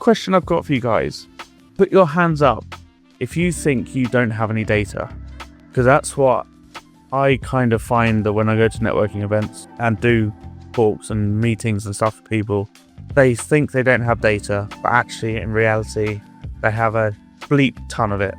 Question I've got for you guys. Put your hands up if you think you don't have any data. Because that's what I kind of find that when I go to networking events and do talks and meetings and stuff with people, they think they don't have data, but actually in reality, they have a bleep ton of it.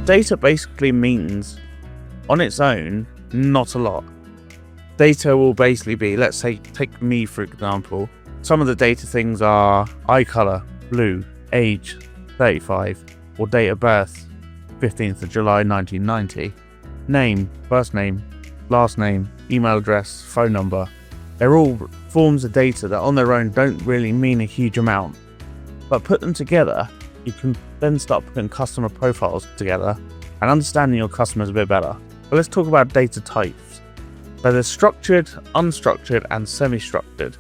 Data basically means, on its own, not a lot. Data will basically be, let's say, take me for example. Some of the data things are eye color, blue, age, 35, or date of birth, 15th of July 1990, name, first name, last name, email address, phone number. They're all forms of data that on their own don't really mean a huge amount, but put them together, you can then start putting customer profiles together and understanding your customers a bit better. But let's talk about data types. So there's structured, unstructured, and semi-structured.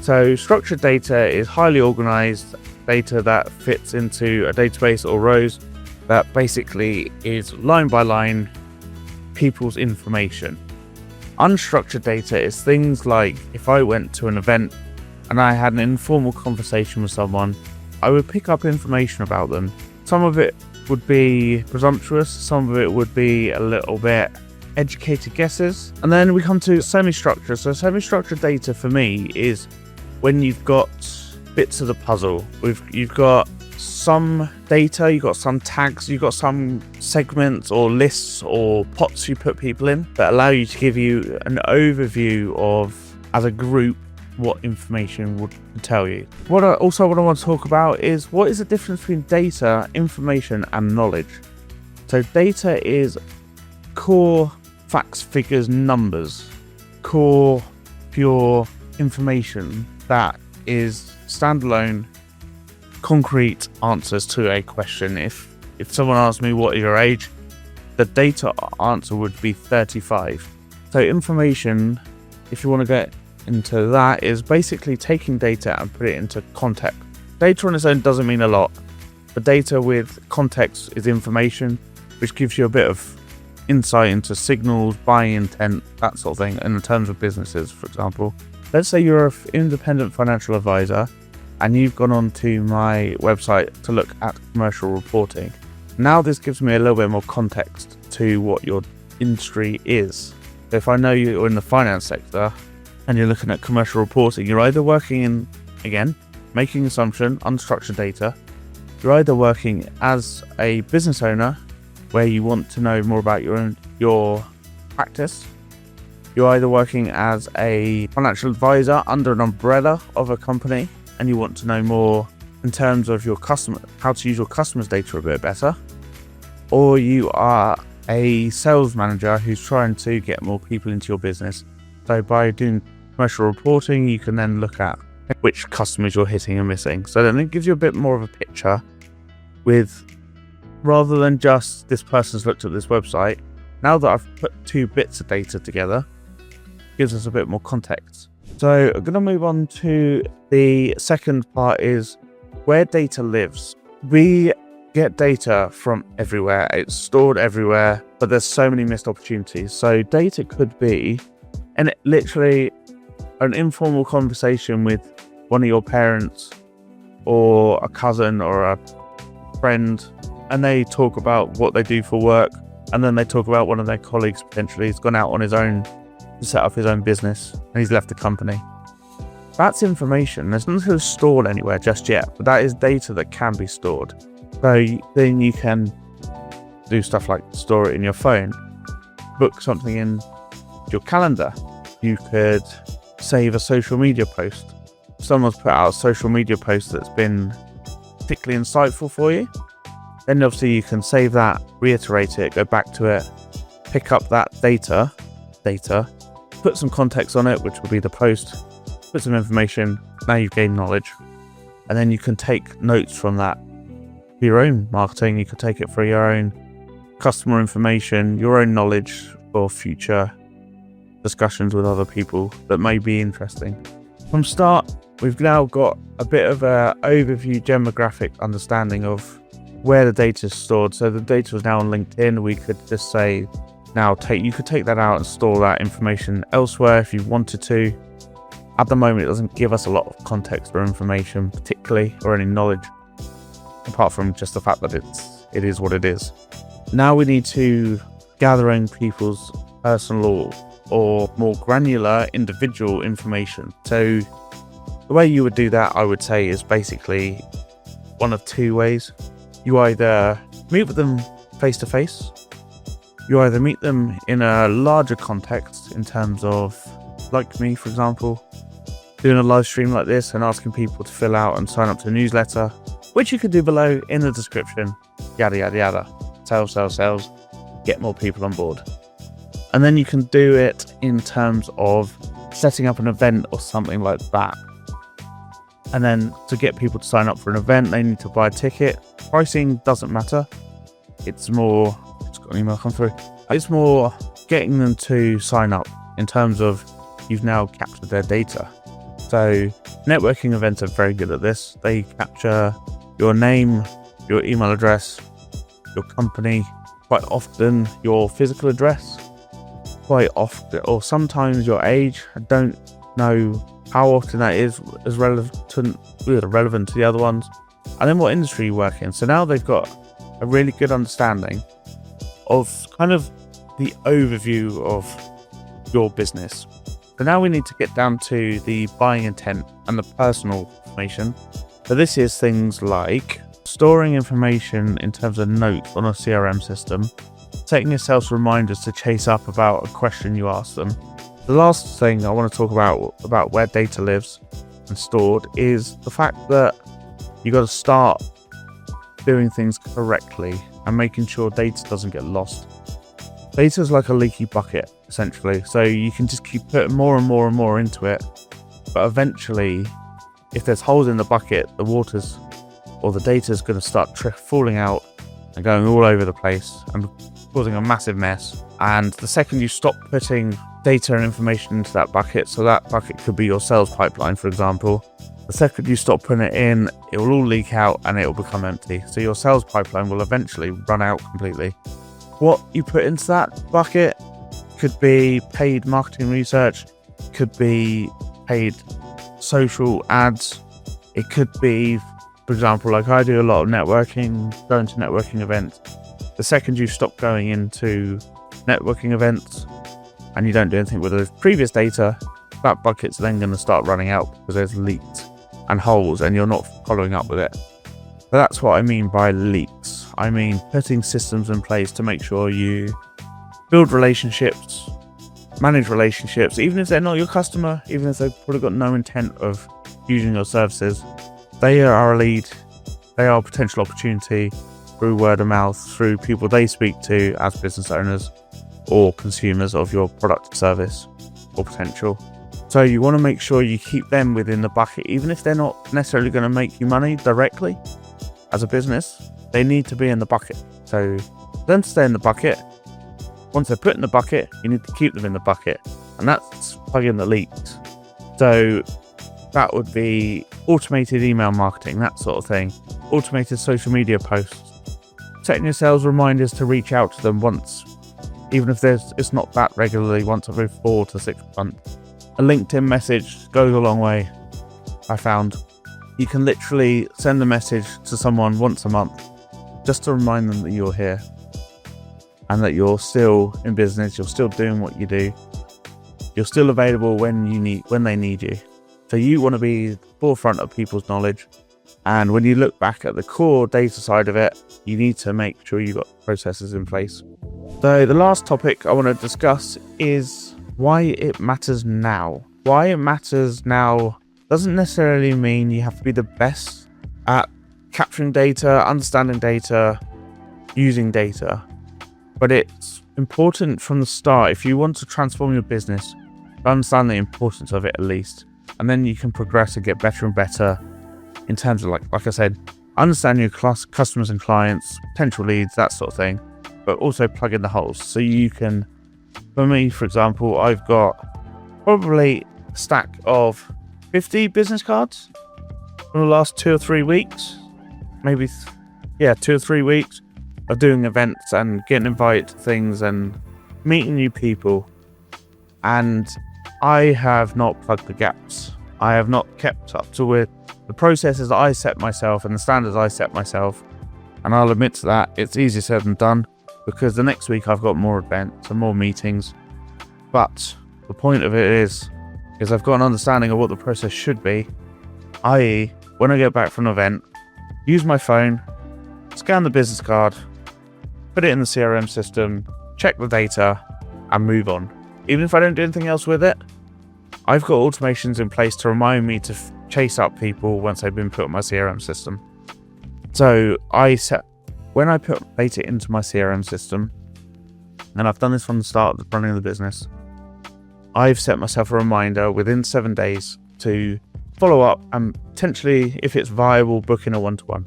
So structured data is highly organized data that fits into a database or rows that basically is line by line people's information. Unstructured data is things like if I went to an event and I had an informal conversation with someone, I would pick up information about them. Some of it would be presumptuous, some of it would be a little bit educated guesses. And then we come to semi-structured. So semi-structured data for me is when you've got bits of the puzzle. You've got some data, you've got some tags, you've got some segments or lists or pots you put people in that allow you to give you an overview of, as a group, what information would tell you. What I want to talk about is what is the difference between data, information, and knowledge. So data is core facts, figures, numbers, core pure information that is standalone, concrete answers to a question. If someone asked me what is your age, the data answer would be 35. So information, if you want to get into that, is basically taking data and put it into context. Data on its own doesn't mean a lot, but data with context is information, which gives you a bit of insight into signals, buying intent, that sort of thing. In terms of businesses, for example, let's say you're an independent financial advisor and you've gone onto my website to look at commercial reporting. Now this gives me a little bit more context to what your industry is. So if I know you're in the finance sector and you're looking at commercial reporting, you're either working in, again, making assumption, unstructured data. You're either working as a business owner where you want to know more about your practice. You're either working as a financial advisor under an umbrella of a company and you want to know more in terms of your customer, how to use your customers' data a bit better. Or you are a sales manager who's trying to get more people into your business. So by doing commercial reporting, you can then look at which customers you're hitting and missing. So then it gives you a bit more of a picture with, rather than just this person's looked at this website, now that I've put two bits of data together, it gives us a bit more context. So I'm going to move on to the second part, is where data lives. We get data from everywhere. It's stored everywhere, but there's so many missed opportunities. So data could be, and literally an informal conversation with one of your parents or a cousin or a friend, and they talk about what they do for work, and then they talk about one of their colleagues potentially has gone out on his own to set up his own business and he's left the company. That's information. There's nothing stored anywhere just yet, but that is data that can be stored. So then you can do stuff like store it in your phone, book something in your calendar. You could save a social media post. If someone's put out a social media post that's been particularly insightful for you, then obviously you can save that, reiterate it, go back to it, pick up that data, put some context on it, which will be the post, put some information. Now you've gained knowledge, and then you can take notes from that for your own marketing. You can take it for your own customer information, your own knowledge for future discussions with other people that may be interesting. From start, we've now got a bit of an overview demographic understanding of where the data is stored. So the data is now on LinkedIn. We could just say, you could take that out and store that information elsewhere if you wanted to. At the moment, it doesn't give us a lot of context or information, particularly, or any knowledge, apart from just the fact that it is what it is. Now we need to gather in people's personal or more granular individual information. So the way you would do that, I would say, is basically one of two ways. You either meet with them face to face. You either meet them in a larger context in terms of, like me, for example, doing a live stream like this and asking people to fill out and sign up to a newsletter, which you can do below in the description, yada, yada, yada. Sales, get more people on board. And then you can do it in terms of setting up an event or something like that. And then to get people to sign up for an event, they need to buy a ticket. Pricing doesn't matter. It's more, just got an email come through. It's more getting them to sign up in terms of you've now captured their data. So networking events are very good at this. They capture your name, your email address, your company, quite often your physical address, quite often, or sometimes your age. I don't know how often that is as relevant to the other ones. And then what industry you work in. So now they've got a really good understanding of kind of the overview of your business. So now we need to get down to the buying intent and the personal information. So this is things like storing information in terms of notes on a CRM system, setting yourself reminders to chase up about a question you ask them. The last thing I want to talk about where data lives and stored is the fact that you got to start doing things correctly and making sure data doesn't get lost. Data is like a leaky bucket, essentially. So you can just keep putting more and more and more into it. But eventually, if there's holes in the bucket, the water's or the data is going to start falling out and going all over the place and causing a massive mess. And the second you stop putting data and information into that bucket, so that bucket could be your sales pipeline, for example, the second you stop putting it in, it will all leak out and it will become empty. So your sales pipeline will eventually run out completely. What you put into that bucket could be paid marketing research, could be paid social ads, it could be, for example, like I do a lot of networking, going to networking events. The second you stop going into networking events and you don't do anything with the previous data, that bucket's then going to start running out because there's leaks and holes and you're not following up with it. But that's what I mean by leaks. I mean putting systems in place to make sure you build relationships, manage relationships, even if they're not your customer, even if they've probably got no intent of using your services. They are a lead, they are a potential opportunity through word of mouth, through people they speak to as business owners or consumers of your product or service or potential. So you want to make sure you keep them within the bucket, even if they're not necessarily going to make you money directly as a business, they need to be in the bucket. So then stay in the bucket. Once they're put in the bucket, you need to keep them in the bucket, and that's plugging the leaks. So that would be automated email marketing, that sort of thing, automated social media posts, setting yourselves reminders to reach out to them once, even if it's not that regularly, once every 4 to 6 months. A LinkedIn message goes a long way, I found. You can literally send a message to someone once a month just to remind them that you're here and that you're still in business, you're still doing what you do, you're still available when they need you. So you want to be the forefront of people's knowledge, and when you look back at the core data side of it, you need to make sure you've got processes in place. So the last topic I want to discuss is why it matters now. Why it matters now doesn't necessarily mean you have to be the best at capturing data, understanding data, using data, but it's important from the start. If you want to transform your business, understand the importance of it at least, and then you can progress and get better and better in terms of, like I said, understand your customers and clients, potential leads, that sort of thing, but also plug in the holes. So you can, for me, for example, I've got probably a stack of 50 business cards from the last 2 or 3 weeks, maybe 2 or 3 weeks of doing events and getting invited to things and meeting new people. And I have not plugged the gaps. I have not kept up to with the processes that I set myself and the standards I set myself. And I'll admit to that, it's easier said than done, because the next week I've got more events and more meetings. But the point of it is I've got an understanding of what the process should be, i.e. when I get back from an event, use my phone, scan the business card, put it in the CRM system, check the data, and move on. Even if I don't do anything else with it, I've got automations in place to remind me to chase up people once they've been put in my CRM system. So when I put data into my CRM system, and I've done this from the start of running the business, I've set myself a reminder within 7 days to follow up and potentially, if it's viable, book in a one-to-one.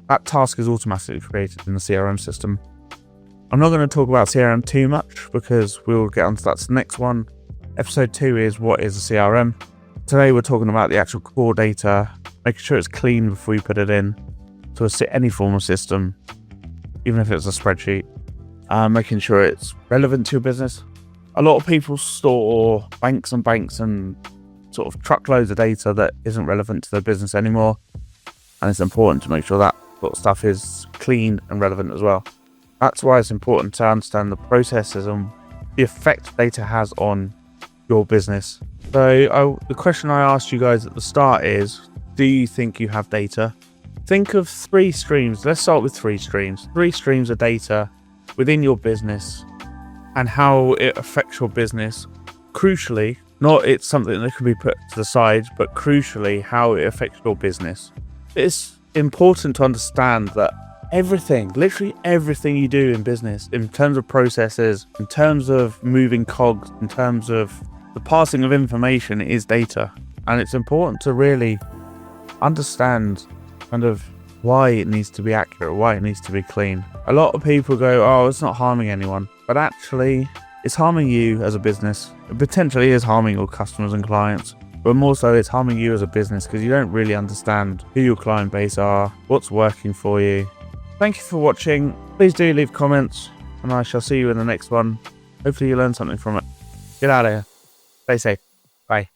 That task is automatically created in the CRM system. I'm not going to talk about CRM too much because we'll get onto that next one. Episode 2 is what is a CRM. Today we're talking about the actual core data, making sure it's clean before you put it in to any form of system, even if it's a spreadsheet, making sure it's relevant to your business. A lot of people store banks and sort of truckloads of data that isn't relevant to their business anymore, and it's important to make sure that sort of stuff is clean and relevant as well. That's why it's important to understand the processes and the effect data has on your business. So the question I asked you guys at the start is, do you think you have data? Think of 3 streams. Let's start with 3 streams. 3 streams of data within your business and how it affects your business. Crucially, not it's something that can be put to the side, but crucially how it affects your business. It's important to understand that everything, literally everything you do in business, in terms of processes, in terms of moving cogs, in terms of the passing of information, is data. And it's important to really understand kind of why it needs to be accurate, why it needs to be clean. A lot of people go, oh, it's not harming anyone. But actually, it's harming you as a business. It potentially is harming your customers and clients. But more so, it's harming you as a business because you don't really understand who your client base are, what's working for you. Thank you for watching. Please do leave comments, and I shall see you in the next one. Hopefully you learned something from it. Get out of here. Stay safe. Bye.